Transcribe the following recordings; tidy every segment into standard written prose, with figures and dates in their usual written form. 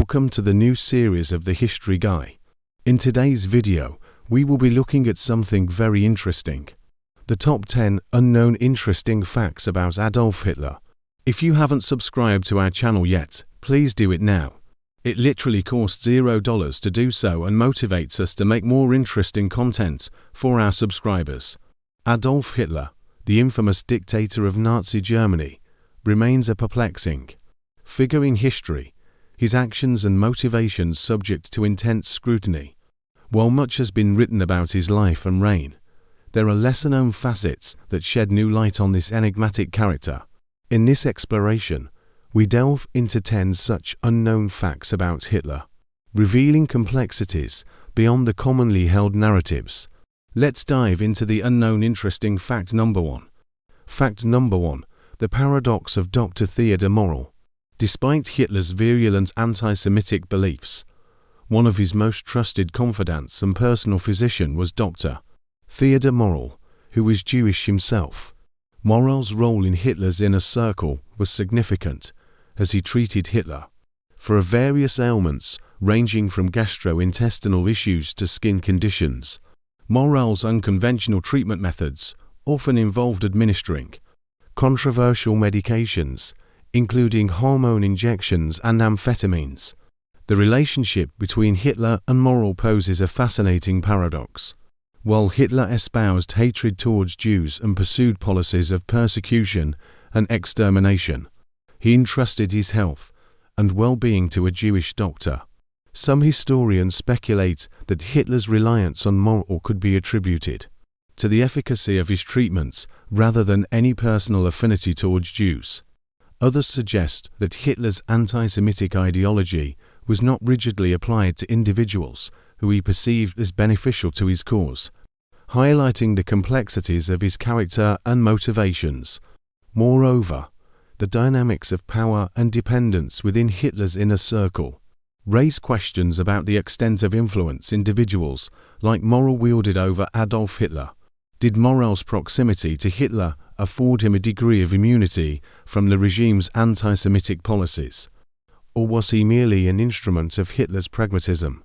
Welcome to the new series of The History Guy. In today's video, we will be looking at something very interesting. The top 10 unknown interesting facts about Adolf Hitler. If you haven't subscribed to our channel yet, please do it now. It literally costs $0 to do so and motivates us to make more interesting content for our subscribers. Adolf Hitler, the infamous dictator of Nazi Germany, remains a perplexing figure in history, his actions and motivations subject to intense scrutiny. While much has been written about his life and reign, there are lesser-known facets that shed new light on this enigmatic character. In this exploration, we delve into 10 such unknown facts about Hitler, revealing complexities beyond the commonly held narratives. Let's dive into the unknown interesting fact number 1. Fact number 1. The paradox of Dr. Theodor Morell. Despite Hitler's virulent anti-Semitic beliefs, one of his most trusted confidants and personal physician was Dr. Theodor Morell, who was Jewish himself. Morell's role in Hitler's inner circle was significant, as he treated Hitler for various ailments ranging from gastrointestinal issues to skin conditions. Morell's unconventional treatment methods often involved administering controversial medications, including hormone injections and amphetamines. The relationship between Hitler and Morell poses a fascinating paradox. While Hitler espoused hatred towards Jews and pursued policies of persecution and extermination, he entrusted his health and well-being to a Jewish doctor. Some historians speculate that Hitler's reliance on Morell could be attributed to the efficacy of his treatments rather than any personal affinity towards Jews. Others suggest that Hitler's anti-Semitic ideology was not rigidly applied to individuals who he perceived as beneficial to his cause, highlighting the complexities of his character and motivations. Moreover, the dynamics of power and dependence within Hitler's inner circle raise questions about the extent of influence individuals like Morell wielded over Adolf Hitler. Did Morell's proximity to Hitler afford him a degree of immunity from the regime's anti-Semitic policies? Or was he merely an instrument of Hitler's pragmatism,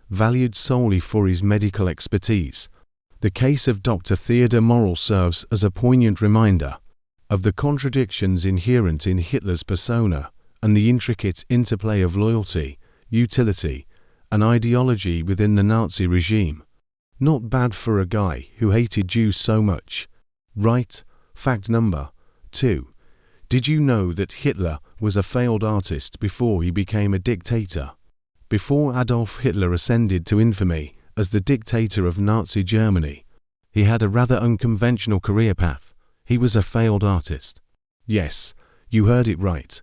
valued solely for his medical expertise? The case of Dr. Theodor Morell serves as a poignant reminder of the contradictions inherent in Hitler's persona and the intricate interplay of loyalty, utility, and ideology within the Nazi regime. Not bad for a guy who hated Jews so much, right? Fact number 2. Did you know that Hitler was a failed artist before he became a dictator? Before Adolf Hitler ascended to infamy as the dictator of Nazi Germany, he had a rather unconventional career path. He was a failed artist. Yes, you heard it right.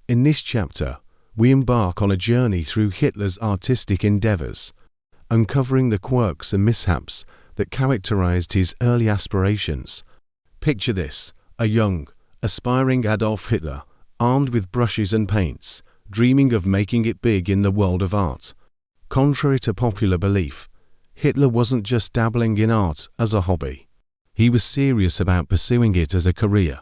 In this chapter, we embark on a journey through Hitler's artistic endeavors, uncovering the quirks and mishaps that characterized his early aspirations. Picture this: a young, aspiring Adolf Hitler, armed with brushes and paints, dreaming of making it big in the world of art. Contrary to popular belief, Hitler wasn't just dabbling in art as a hobby. He was serious about pursuing it as a career.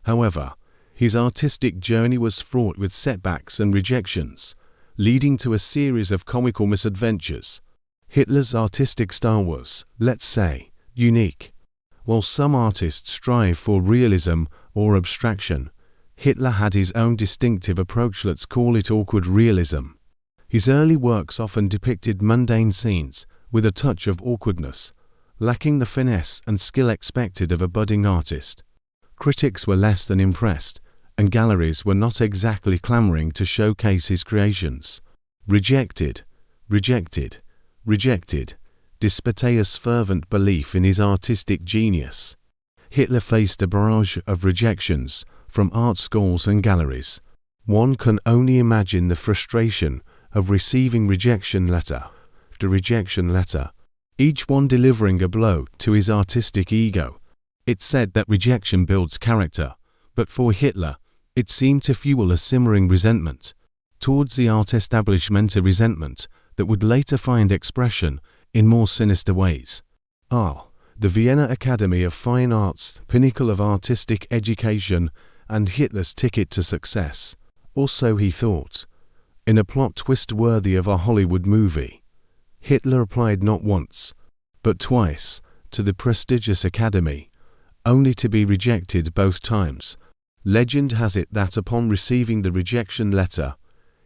However, his artistic journey was fraught with setbacks and rejections, leading to a series of comical misadventures. Hitler's artistic style was, let's say, unique. While some artists strive for realism or abstraction, Hitler had his own distinctive approach. Let's call it awkward realism. His early works often depicted mundane scenes with a touch of awkwardness, lacking the finesse and skill expected of a budding artist. Critics were less than impressed, and galleries were not exactly clamoring to showcase his creations. Rejected, rejected, rejected, despite his fervent belief in his artistic genius. Hitler faced a barrage of rejections from art schools and galleries. One can only imagine the frustration of receiving rejection letter after rejection letter, each one delivering a blow to his artistic ego. It's said that rejection builds character, but for Hitler, it seemed to fuel a simmering resentment towards the art establishment, a resentment that would later find expression in more sinister ways. The Vienna Academy of Fine Arts, pinnacle of artistic education and Hitler's ticket to success. Or so he thought. In a plot twist worthy of a Hollywood movie, Hitler applied not once, but twice, to the prestigious academy, only to be rejected both times. Legend has it that upon receiving the rejection letter,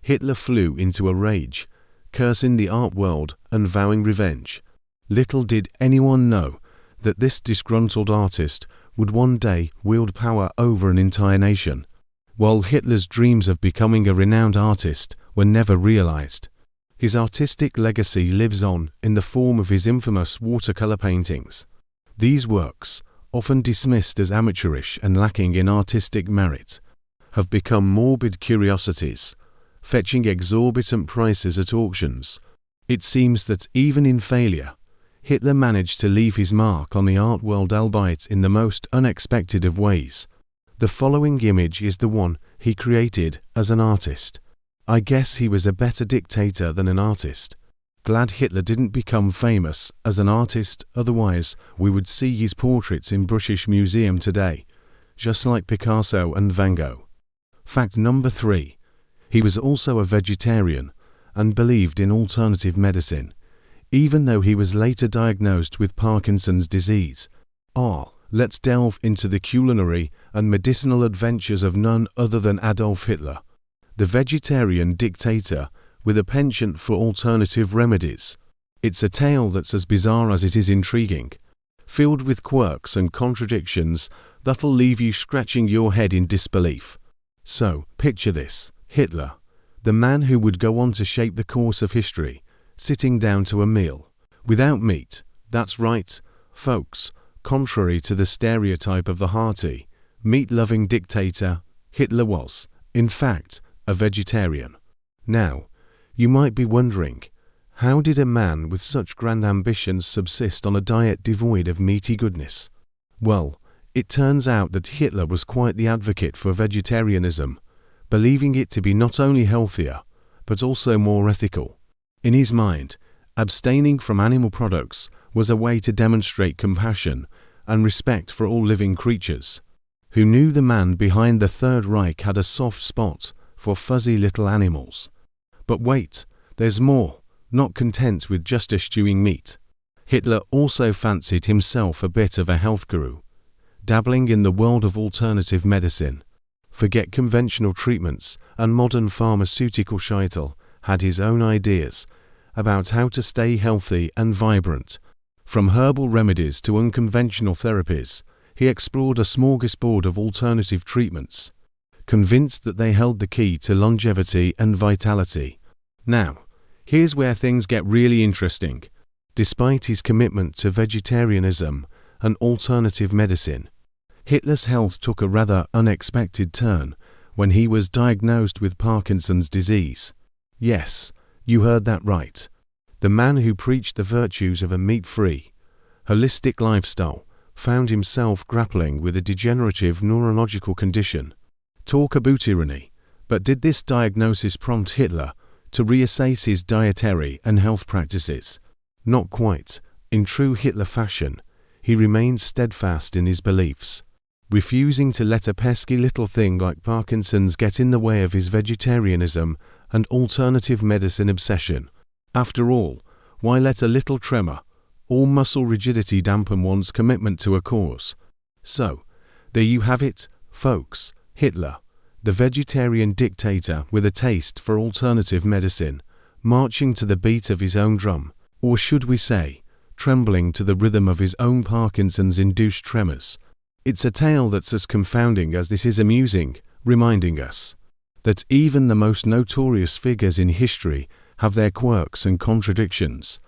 Hitler flew into a rage, cursing the art world and vowing revenge. Little did anyone know that this disgruntled artist would one day wield power over an entire nation, while Hitler's dreams of becoming a renowned artist were never realized. His artistic legacy lives on in the form of his infamous watercolor paintings. These works, often dismissed as amateurish and lacking in artistic merit, have become morbid curiosities, fetching exorbitant prices at auctions. It seems that even in failure, Hitler managed to leave his mark on the art world, albeit in the most unexpected of ways. The following image is the one he created as an artist. I guess he was a better dictator than an artist. Glad Hitler didn't become famous as an artist, otherwise we would see his portraits in British Museum today, just like Picasso and Van Gogh. Fact number 3. He was also a vegetarian and believed in alternative medicine, even though he was later diagnosed with Parkinson's disease. Let's delve into the culinary and medicinal adventures of none other than Adolf Hitler, the vegetarian dictator with a penchant for alternative remedies. It's a tale that's as bizarre as it is intriguing, filled with quirks and contradictions that'll leave you scratching your head in disbelief. So, picture this: Hitler, the man who would go on to shape the course of history, sitting down to a meal without meat. That's right, folks. Contrary to the stereotype of the hearty, meat-loving dictator, Hitler was, in fact, a vegetarian. Now, you might be wondering, how did a man with such grand ambitions subsist on a diet devoid of meaty goodness? Well, it turns out that Hitler was quite the advocate for vegetarianism, believing it to be not only healthier, but also more ethical. In his mind, abstaining from animal products was a way to demonstrate compassion and respect for all living creatures. Who knew the man behind the Third Reich had a soft spot for fuzzy little animals? But wait, there's more. Not content with just eschewing meat, Hitler also fancied himself a bit of a health guru, dabbling in the world of alternative medicine. Forget conventional treatments and modern pharmaceutical shittle, had his own ideas about how to stay healthy and vibrant. From herbal remedies to unconventional therapies, he explored a smorgasbord of alternative treatments, convinced that they held the key to longevity and vitality. Now, here's where things get really interesting. Despite his commitment to vegetarianism and alternative medicine, Hitler's health took a rather unexpected turn when he was diagnosed with Parkinson's disease. Yes, you heard that right. The man who preached the virtues of a meat-free, holistic lifestyle found himself grappling with a degenerative neurological condition. Talk about irony, but did this diagnosis prompt Hitler to reassess his dietary and health practices? Not quite. In true Hitler fashion, he remained steadfast in his beliefs, refusing to let a pesky little thing like Parkinson's get in the way of his vegetarianism and alternative medicine obsession. After all, why let a little tremor or muscle rigidity dampen one's commitment to a cause? So, there you have it, folks. Hitler, the vegetarian dictator with a taste for alternative medicine, marching to the beat of his own drum, or should we say, trembling to the rhythm of his own Parkinson's-induced tremors. It's a tale that's as confounding as this is amusing, reminding us that even the most notorious figures in history have their quirks and contradictions.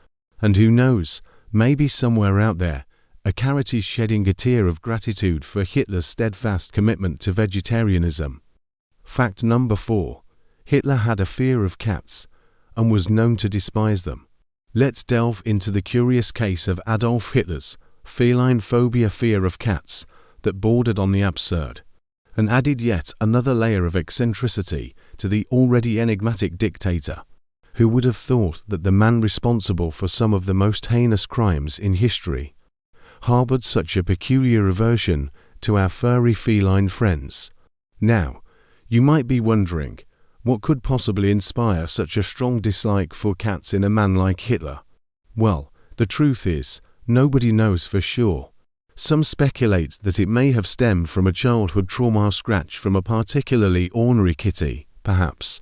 And who knows, maybe somewhere out there, a carrot is shedding a tear of gratitude for Hitler's steadfast commitment to vegetarianism. Fact number 4. Hitler had a fear of cats, and was known to despise them. Let's delve into the curious case of Adolf Hitler's feline phobia, fear of cats, that bordered on the absurd, and added yet another layer of eccentricity to the already enigmatic dictator. Who would have thought that the man responsible for some of the most heinous crimes in history harbored such a peculiar aversion to our furry feline friends? Now, you might be wondering, What could possibly inspire such a strong dislike for cats in a man like Hitler? Well, the truth is, nobody knows for sure. Some speculate that it may have stemmed from a childhood trauma scratch from a particularly ornery kitty, perhaps.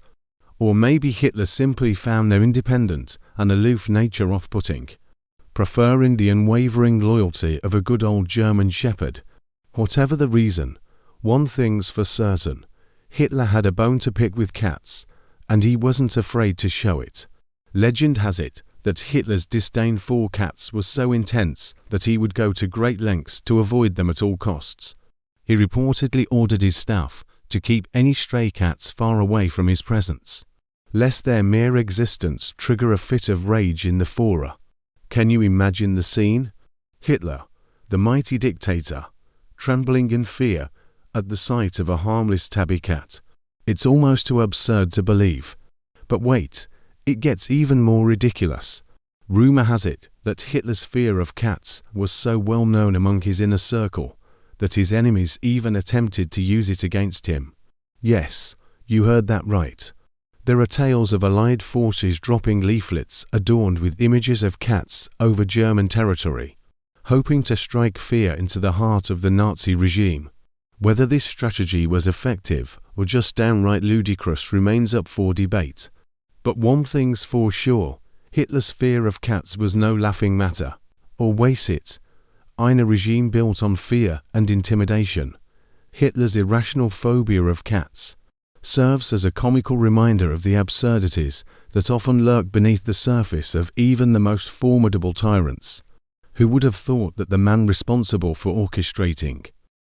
Or maybe Hitler simply found their independent and aloof nature off-putting, preferring the unwavering loyalty of a good old German shepherd. Whatever the reason, one thing's for certain, Hitler had a bone to pick with cats, and he wasn't afraid to show it. Legend has it that Hitler's disdain for cats was so intense that he would go to great lengths to avoid them at all costs. He reportedly ordered his staff to keep any stray cats far away from his presence, lest their mere existence trigger a fit of rage in the Führer. Can you imagine the scene? Hitler, the mighty dictator, trembling in fear at the sight of a harmless tabby cat. It's almost too absurd to believe. But wait, it gets even more ridiculous. Rumor has it that Hitler's fear of cats was so well known among his inner circle that his enemies even attempted to use it against him. Yes, you heard that right. There are tales of Allied forces dropping leaflets adorned with images of cats over German territory, hoping to strike fear into the heart of the Nazi regime. Whether this strategy was effective or just downright ludicrous remains up for debate. But one thing's for sure, Hitler's fear of cats was no laughing matter. Or was it? In a regime built on fear and intimidation, Hitler's irrational phobia of cats serves as a comical reminder of the absurdities that often lurk beneath the surface of even the most formidable tyrants. Who would have thought that the man responsible for orchestrating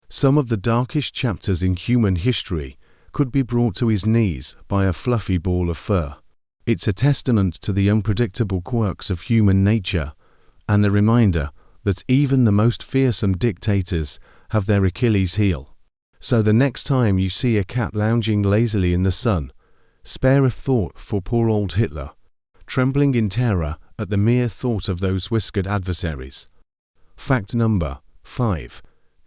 some of the darkest chapters in human history could be brought to his knees by a fluffy ball of fur? It's a testament to the unpredictable quirks of human nature, and a reminder that even the most fearsome dictators have their Achilles heel. So the next time you see a cat lounging lazily in the sun, spare a thought for poor old Hitler, trembling in terror at the mere thought of those whiskered adversaries. Fact number 5.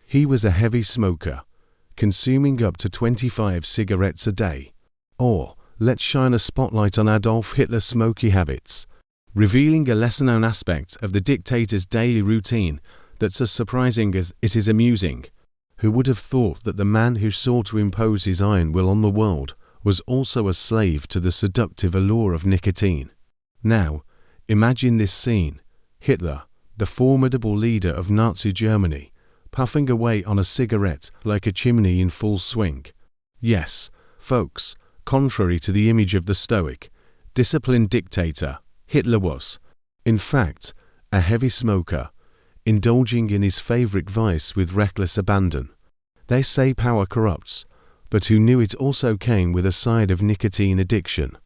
He was a heavy smoker, consuming up to 25 cigarettes a day. Or, let's shine a spotlight on Adolf Hitler's smoky habits, revealing a lesser-known aspect of the dictator's daily routine that's as surprising as it is amusing. Who would have thought that the man who sought to impose his iron will on the world was also a slave to the seductive allure of nicotine? Now, imagine this scene. Hitler, the formidable leader of Nazi Germany, puffing away on a cigarette like a chimney in full swing. Yes, folks, contrary to the image of the stoic, disciplined dictator, Hitler was, in fact, a heavy smoker, indulging in his favorite vice with reckless abandon. They say power corrupts, but who knew it also came with a side of nicotine addiction?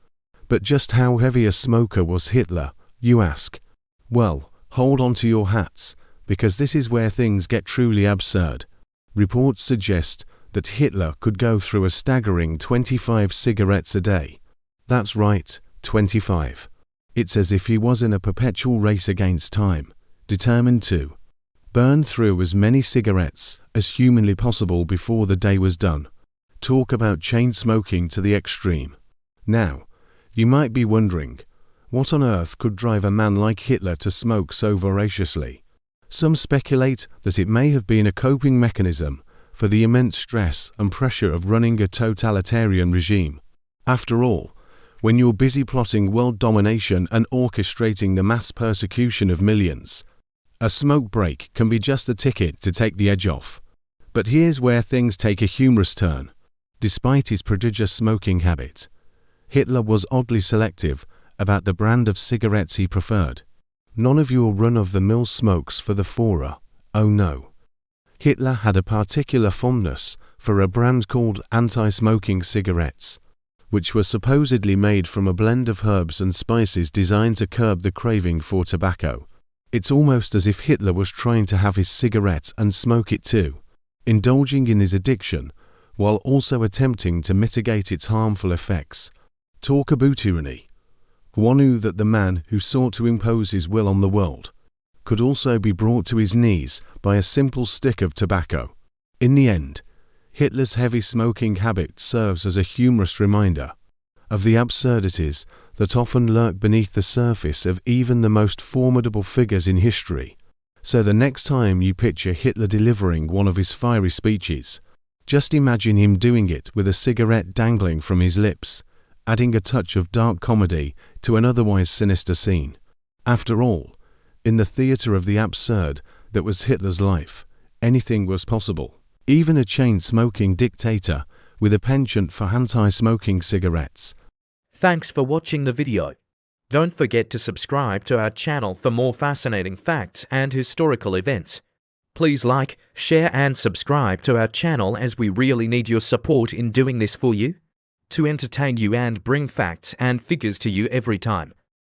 But just how heavy a smoker was Hitler, you ask? Well, hold on to your hats, because this is where things get truly absurd. Reports suggest that Hitler could go through a staggering 25 cigarettes a day. That's right, 25. It's as if he was in a perpetual race against time, determined to burn through as many cigarettes as humanly possible before the day was done. Talk about chain smoking to the extreme. Now, you might be wondering, what on earth could drive a man like Hitler to smoke so voraciously? Some speculate that it may have been a coping mechanism for the immense stress and pressure of running a totalitarian regime. After all, when you're busy plotting world domination and orchestrating the mass persecution of millions, a smoke break can be just the ticket to take the edge off. But here's where things take a humorous turn. Despite his prodigious smoking habit, Hitler was oddly selective about the brand of cigarettes he preferred. None of your run-of-the-mill smokes for the Führer, oh no. Hitler had a particular fondness for a brand called anti-smoking cigarettes, which were supposedly made from a blend of herbs and spices designed to curb the craving for tobacco. It's almost as if Hitler was trying to have his cigarette and smoke it too, indulging in his addiction while also attempting to mitigate its harmful effects. Talk about tyranny. One knew that the man who sought to impose his will on the world could also be brought to his knees by a simple stick of tobacco. In the end, Hitler's heavy smoking habit serves as a humorous reminder. of the absurdities that often lurk beneath the surface of even the most formidable figures in history. So the next time you picture Hitler delivering one of his fiery speeches, just imagine him doing it with a cigarette dangling from his lips, adding a touch of dark comedy to an otherwise sinister scene. After all, in the theatre of the absurd that was Hitler's life, anything was possible. Even a chain-smoking dictator with a penchant for anti-smoking cigarettes. Thanks for watching the video. Don't forget to subscribe to our channel for more fascinating facts and historical events. Please like, share and subscribe to our channel as we really need your support in doing this for you, to entertain you and bring facts and figures to you every time.